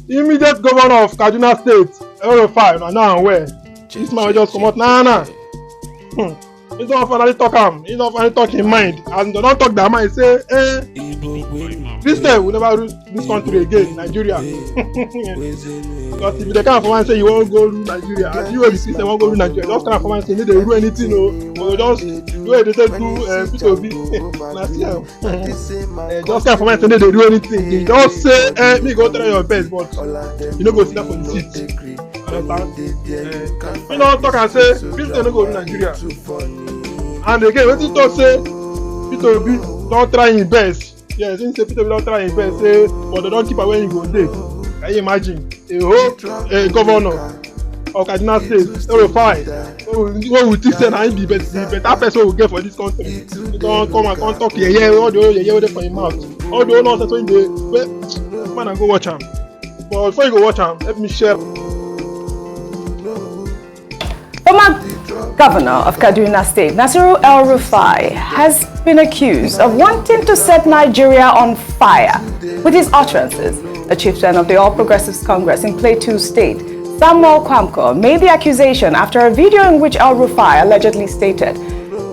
immediate governor of Kaduna State, rufai, now I'm aware. This man will just come out, nah. He don't finally talk him. He don't finally talk in mind. And they don't talk their mind. Say, Christian will never rule this country again, Nigeria. Because if they can't come and say you won't go rule Nigeria, and you will be Christian won't go rule Nigeria, just can't come and say they rule anything, no. Or just do what they say do P2B. Just can't come and say they do anything. They just say, me go try your best, but you know go sit down for the seat. You know talk and say Christian no go rule Nigeria. And again, when you talk say P2B don't try his best. Yes, he say P2B don't try his best, say, but they don't keep away you go there. Can you imagine a whole governor of Kaduna State, rufai, what would think say na him be the better person we get for this country? You don't come and come talk all the for him mouth, all the nonsense when they man and go watch him. But before you go watch him, let me share. Former Governor of Kaduna State, Nasiru El-Rufai, has been accused of wanting to set Nigeria on fire with his utterances. The chieftain of the All Progressives Congress in Plateau State, Samuel Kwamko, made the accusation after a video in which El-Rufai allegedly stated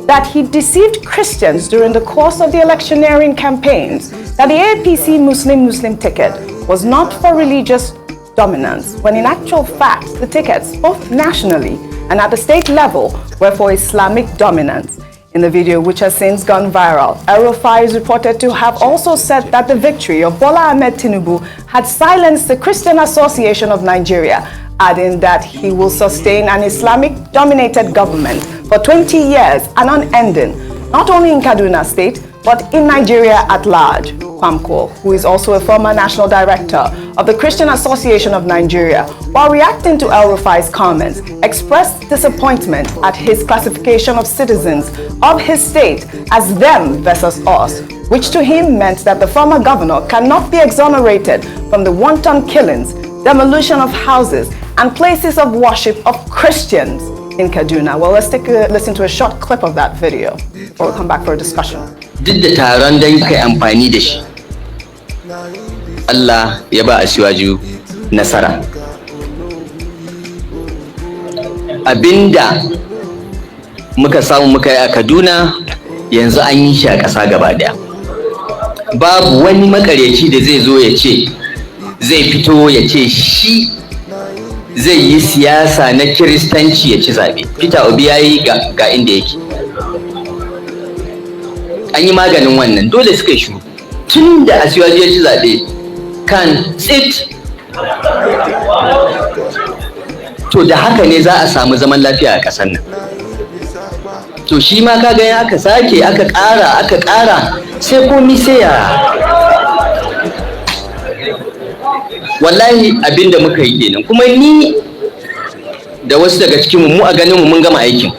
that he deceived Christians during the course of the electioneering campaigns, that the APC Muslim ticket was not for religious dominance, when in actual fact the tickets, both nationally and at the state level, were for Islamic dominance. In the video, which has since gone viral, El-Rufai is reported to have also said that the victory of Bola Ahmed Tinubu had silenced the Christian Association of Nigeria, adding that he will sustain an Islamic-dominated government for 20 years and unending, not only in Kaduna State, but in Nigeria at large. Kwamko, who is also a former national director of the Christian Association of Nigeria, while reacting to El-Rufai's comments, expressed disappointment at his classification of citizens of his state as them versus us, which to him meant that the former governor cannot be exonerated from the wanton killings, demolition of houses, and places of worship of Christians in Kaduna. Well, let's take a listen to a short clip of that video before we come back for a discussion. Duk da taron da kai amfani da shi, Allah ya ba Asiwaju nasara. Abinda muka samu muka yi a Kaduna yanzu an yi shi a ƙasa gaba daya. Babu wani makaryaci da zai zo ya ce zai fito ya ce shi zai yi siyasa na Kiristanci ya ci zabe. Peter Obi yayi ga inda yake. An yi maganin wannan, dole suka yi shiru. Tun da Asiwaju ya ci zabe kan tsit. To da haka ne za a samu zaman lafiya a ƙasar nan. To shi ma kaga ya aka sake aka ƙara sai komi sai ya wallahi abinda muka yi kenan, kuma ni da wasu daga cikin mu a ganin mu mun gama aikin.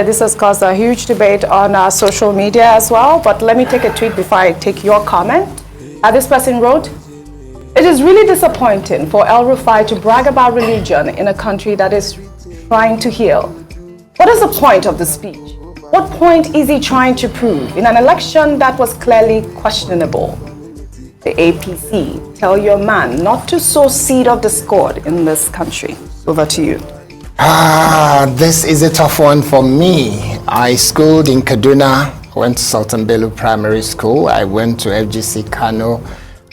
This has caused a huge debate on social media as well, but let me take a tweet before I take your comment. This person wrote, "It is really disappointing for El-Rufai to brag about religion in a country that is trying to heal. What is the point of the speech? What point is he trying to prove in an election that was clearly questionable? The APC, tell your man not to sow seed of discord in this country." Over to you. This is a tough one for me. I schooled in Kaduna, went to Sultan Bello Primary School. I went to FGC Kano.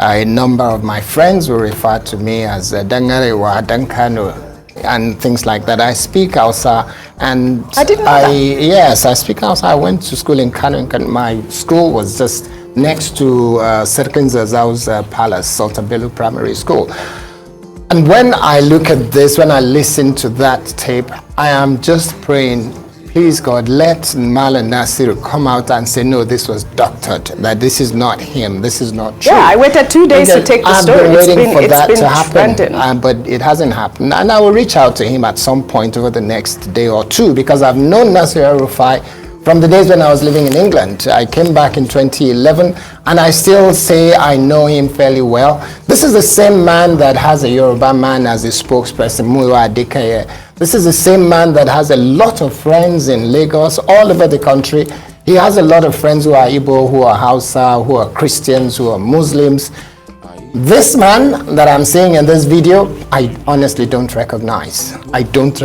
A number of my friends will refer to me as Dangarewa, Dankano, and things like that. I speak Hausa, and I didn't know that. Yes, I speak Hausa. I went to school in Kano. My school was just next to Serkin Zazau's palace, Sultan Bello Primary School. And when I look at this, when I listen to that tape, I am just praying, please God, let Malan Nasir come out and say, no, this was doctored, that this is not him, this is not true. Yeah, I waited 2 days to take the story. I've been waiting for that to happen, trending. but it hasn't happened. And I will reach out to him at some point over the next day or two, because I've known Nasir El-Rufai from the days when I was living in England. I came back in 2011, and I still say I know him fairly well. This is the same man that has a Yoruba man as his spokesperson, Muyiwa Adekaye. This is the same man that has a lot of friends in Lagos, all over the country. He has a lot of friends who are Igbo, who are Hausa, who are Christians, who are Muslims. This man that I'm seeing in this video, I honestly don't recognize. I don't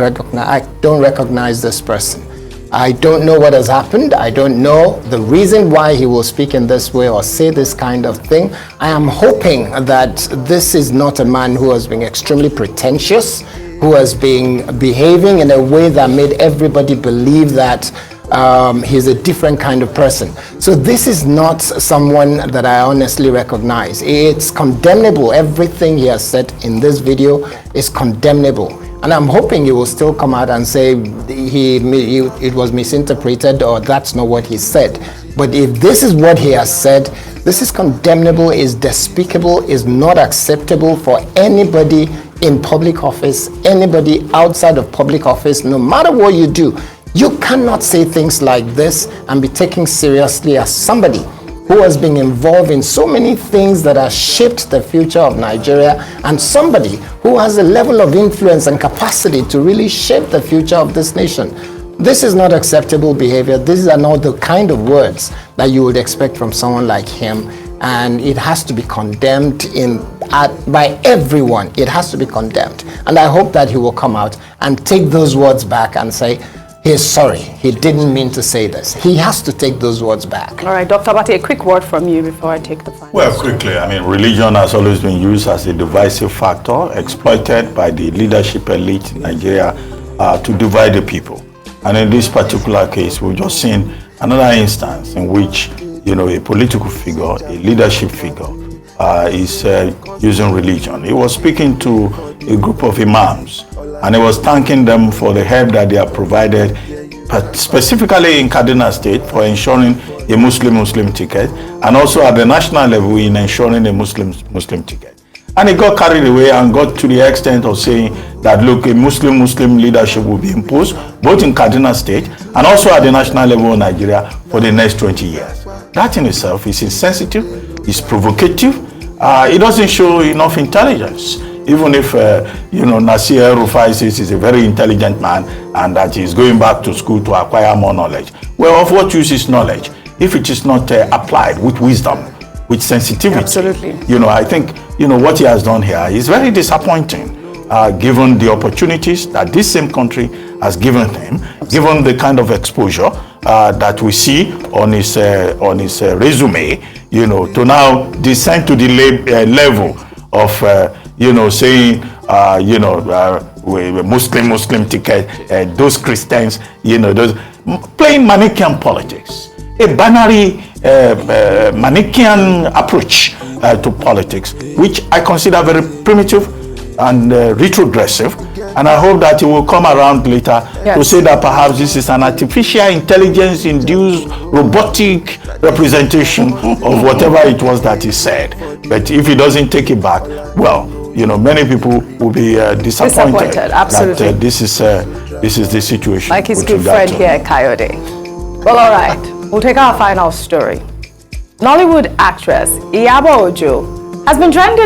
recognize this person. I don't know what has happened. I don't know the reason why he will speak in this way or say this kind of thing. I am hoping that this is not a man who has been extremely pretentious, who has been behaving in a way that made everybody believe that he's a different kind of person. So this is not someone that I honestly recognize. It's condemnable. Everything he has said in this video is condemnable. And I'm hoping he will still come out and say it was misinterpreted or that's not what he said. But if this is what he has said, this is condemnable, is despicable, is not acceptable for anybody in public office, anybody outside of public office, no matter what you do. You cannot say things like this and be taken seriously as somebody who has been involved in so many things that have shaped the future of Nigeria, and somebody who has a level of influence and capacity to really shape the future of this nation. This is not acceptable behavior. These are not the kind of words that you would expect from someone like him, and it has to be condemned by everyone. It has to be condemned, and I hope that he will come out and take those words back and say, he's sorry, he didn't mean to say this. He has to take those words back. All right, Dr. Abati, a quick word from you before I take the final. Well, quickly, I mean, religion has always been used as a divisive factor, exploited by the leadership elite in Nigeria to divide the people. And in this particular case, we've just seen another instance in which, you know, a political figure, a leadership figure, is using religion. He was speaking to a group of imams, and he was thanking them for the help that they have provided, specifically in Kaduna State, for ensuring a Muslim ticket, and also at the national level in ensuring a Muslim ticket. And he got carried away and got to the extent of saying that, look, a Muslim leadership will be imposed, both in Kaduna State and also at the national level of Nigeria for the next 20 years. That in itself is insensitive, is provocative, it doesn't show enough intelligence. Even if, Nasir Rufai says he's a very intelligent man and that he's going back to school to acquire more knowledge. Well, of what use is knowledge if it is not applied with wisdom, with sensitivity? Absolutely. I think, what he has done here is very disappointing, given the opportunities that this same country has given him, given the kind of exposure that we see on his resume, to now descend to the level of, saying, Muslim ticket, those Christians, those playing Manichaean politics, a binary Manichaean approach to politics, which I consider very primitive and retrogressive. And I hope that he will come around later to say that perhaps this is an artificial intelligence-induced robotic representation of whatever it was that he said. But if he doesn't take it back, well, many people will be disappointed. Absolutely. That this is the situation. Like his good friend here, Coyote. Well, all right. We'll take our final story. Nollywood actress Iyabo Ojo has been trending